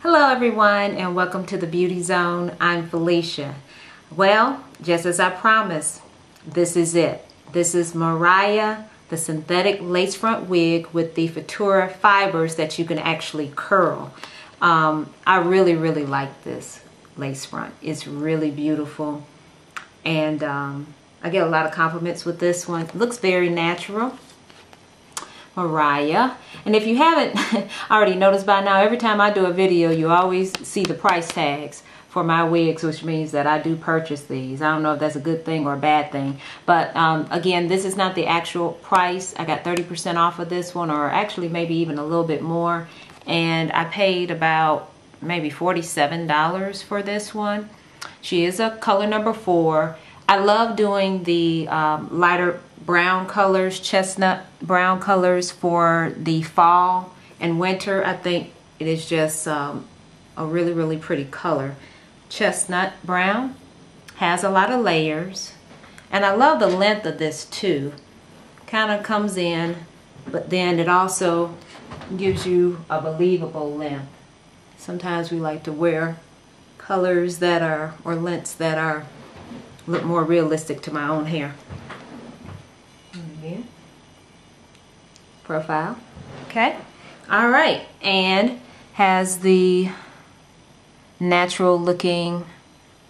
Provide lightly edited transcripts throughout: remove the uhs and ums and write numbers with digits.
Hello everyone and welcome to the Beauty Zone. I'm Felicia. Well, just as I promised, this is it. This is Mariah, the synthetic lace front wig with the Futura fibers that you can actually curl. I really like this lace front. It's really beautiful and I get a lot of compliments with this one. It looks very natural. Mariah. And if you haven't already noticed by now, every time I do a video, you always see the price tags for my wigs, which means that I do purchase these. I don't know if that's a good thing or a bad thing. But again, this is not the actual price. I got 30% off of this one, or actually maybe even a little bit more. And I paid about maybe $47 for this one. She is a color number 4. I love doing the lighter brown colors, chestnut brown colors for the fall and winter. I think it is just a really pretty color. Chestnut brown, has a lot of layers, and I love the length of this too. Kind of comes in, but then it also gives you a believable length. Sometimes we like to wear colors that are, or lengths that are, look more realistic to my own hair. Here. Profile. Okay. All right. And has the natural looking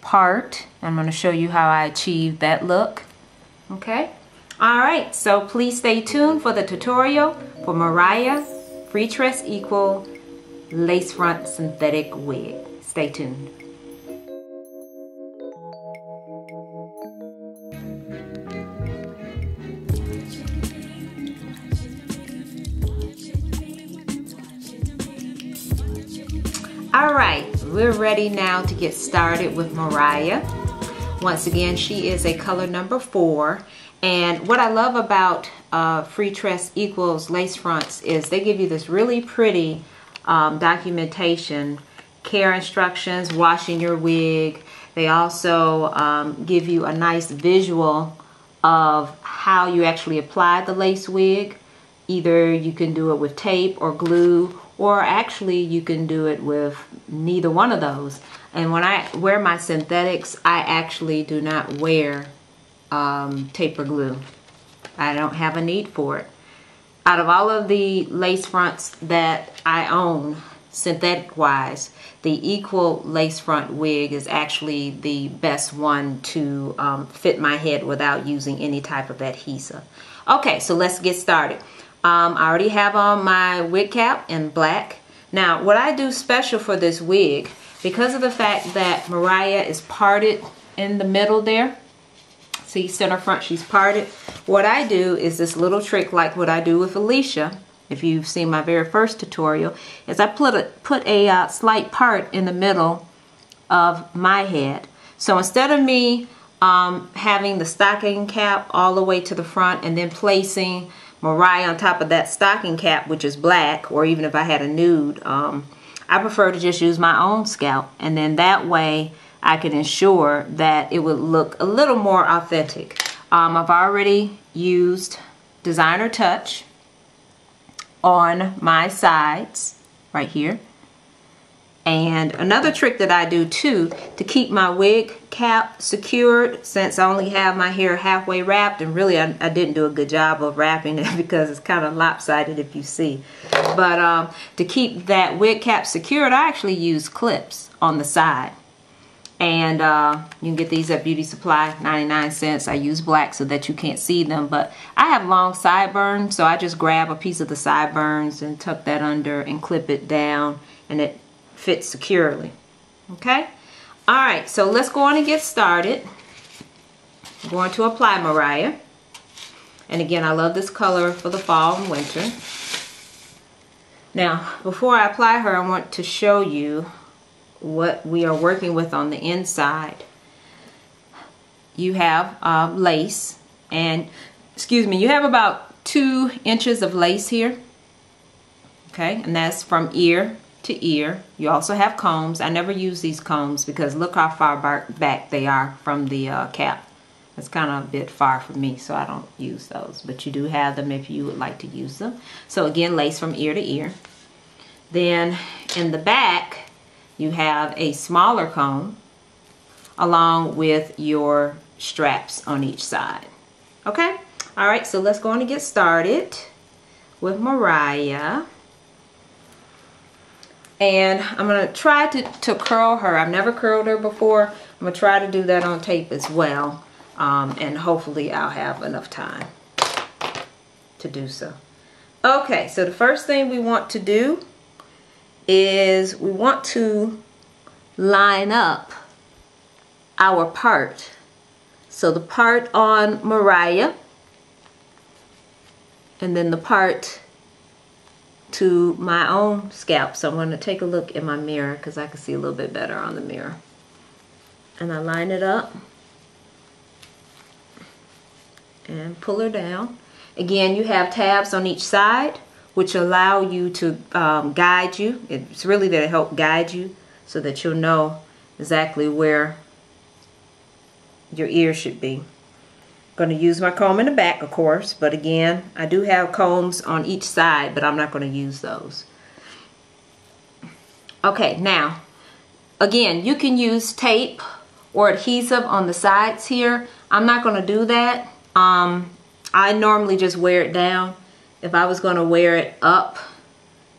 part. I'm going to show you how I achieved that look. Okay. All right. So please stay tuned for the tutorial for Mariah Freetress Equal Lace Front Synthetic Wig. Stay tuned. Alright, we're ready now to get started with Mariah. Once again, she is a color number 4. And what I love about Freetress Equals lace fronts is they give you this really pretty documentation, care instructions, washing your wig. They also give you a nice visual of how you actually apply the lace wig. Either you can do it with tape or glue, or actually you can do it with neither one of those. And when I wear my synthetics, I actually do not wear tape or glue. I don't have a need for it. Out of all of the lace fronts that I own, synthetic wise, the Equal lace front wig is actually the best one to fit my head without using any type of adhesive. Okay, so let's get started. I already have on my wig cap in black. Now, what I do special for this wig, because of the fact that Mariah is parted in the middle there, see, center front, she's parted. What I do is this little trick like what I do with Alicia, if you've seen my very first tutorial, is I put a slight part in the middle of my head. So instead of me having the stocking cap all the way to the front and then placing Mariah on top of that stocking cap, which is black, or even if I had a nude, I prefer to just use my own scalp, and then that way I can ensure that it would look a little more authentic. I've already used Designer Touch on my sides right here. And another trick that I do too, to keep my wig cap secured, since I only have my hair halfway wrapped, and really I didn't do a good job of wrapping it because it's kind of lopsided if you see. But to keep that wig cap secured, I actually use clips on the side. And you can get these at Beauty Supply, 99 cents. I use black so that you can't see them. But I have long sideburns, so I just grab a piece of the sideburns and tuck that under and clip it down, and it fits securely. Okay? Alright, so let's go on and get started. I'm going to apply Mariah. And again, I love this color for the fall and winter. Now, before I apply her, I want to show you what we are working with on the inside. You have lace, and excuse me, you have about 2 inches of lace here. Okay, and that's from ear to ear. You also have combs. I never use these combs because look how far back they are from the cap. It's kind of a bit far for me, so I don't use those, but you do have them if you would like to use them. So again, lace from ear to ear. Then in the back, you have a smaller comb along with your straps on each side. Okay? All right, so let's go on and get started with Mariah. And I'm going to try to curl her. I've never curled her before. I'm going to try to do that on tape as well. And hopefully I'll have enough time to do so. Okay, so the first thing we want to do is we want to line up our part. So the part on Mariah, and then the part to my own scalp. So I'm going to take a look in my mirror because I can see a little bit better on the mirror. And I line it up and pull her down. Again, you have tabs on each side which allow you to guide you. It's really there to help guide you so that you'll know exactly where your ear should be. Going to use my comb in the back, of course, but again, I do have combs on each side, but I'm not going to use those. Okay, now, again, you can use tape or adhesive on the sides here. I'm not going to do that. I normally just wear it down. If I was going to wear it up,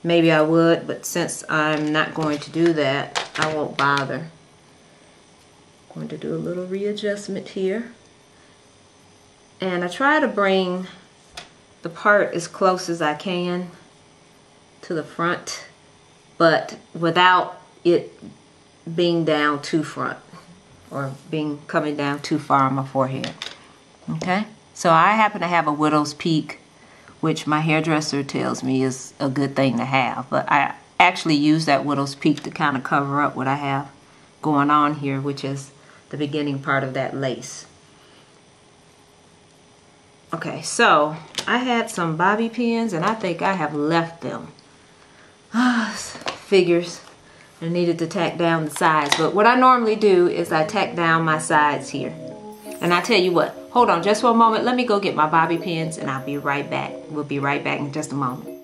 maybe I would, but since I'm not going to do that, I won't bother. I'm going to do a little readjustment here. And I try to bring the part as close as I can to the front, but without it being down too front or coming down too far on my forehead. Okay, so I happen to have a widow's peak, which my hairdresser tells me is a good thing to have, but I actually use that widow's peak to kind of cover up what I have going on here, which is the beginning part of that lace. Okay, so I had some bobby pins and I think I have left them. Figures. I needed to tack down the sides, but what I normally do is I tack down my sides here. And I tell you what, hold on just for a moment. Let me go get my bobby pins and I'll be right back. We'll be right back in just a moment.